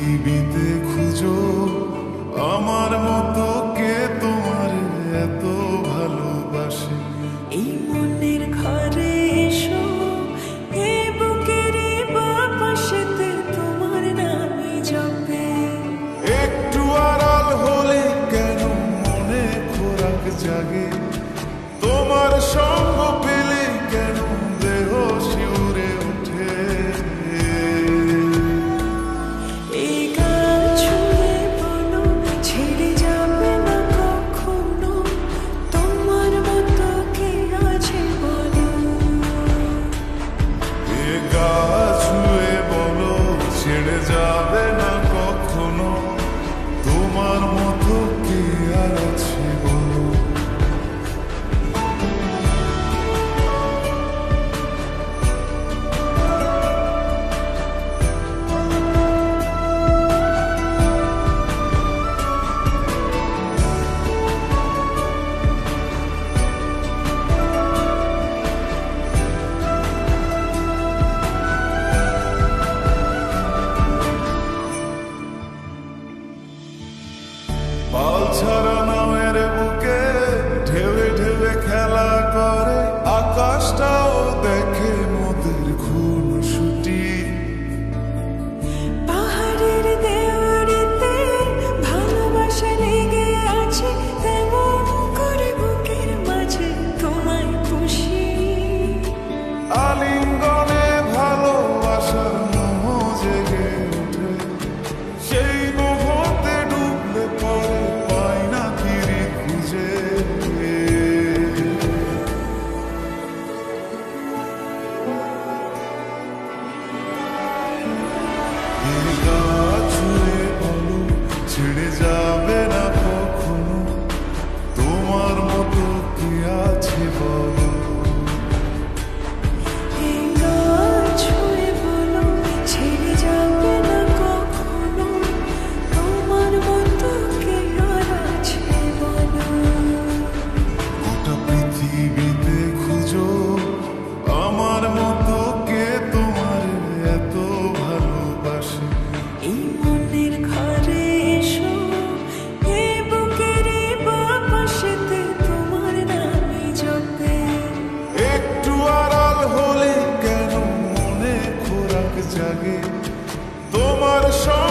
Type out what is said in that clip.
পৃথিবীতে খুঁজো আমার মতো কে তোমার এত ভালোবাসে। এই মনের ঘরে এসো, এ বুকের বাপাশেতে তোমার নামই জপে। একটু আড়াল হলে কেন মনে খোরাক জাগে, তোমার সঙ্গ পেলে কেন দেহ শিউরে ওঠে। এই গান ছুঁয়ে বলো ছেড়ে যাবে না কখনো, তোমার মতো কে আছে বলো। এ গা ছুঁয়ে বলো ছেড়ে যাবে না কখনো, তোমার মতো কে আর আছে বলো। পাল ছাড়া নামের বুকে ঢেউে ঢেউে খেলা করে, আকাশটাও দেখে মোদের খুনসুটি। পাহাড়ের দেওয়ারিতে ভালোবাসা লেগে আছে, তেমন করে বুকের মাঝে তোমায় খুশি। আলিঙ্গনে ভালোবাসার মোহ জেগে ওঠে, সেই মোহতে ডুবলে পরে পাই না ফিরে খুঁজে। এ গা ছুঁয়ে বলো ছেড়ে যাবে না কখনো, তোমার মতো কি আছে বলো। এই গান ছুঁয়ে বলো ছেড়ে যাবে না কখনো, তোমার মতো কে আর আছে বলো। গোটা পৃথিবীতে খুঁজো আমার মতো কে তোমার এত ভালোবাসে। এই মনের ঘরে এসো, এ বুকের বাপাশেতে তোমার নামই জপে। একটু আড়াল হলে কেন মনে খোরাক জাগে, তোমার সঙ্গ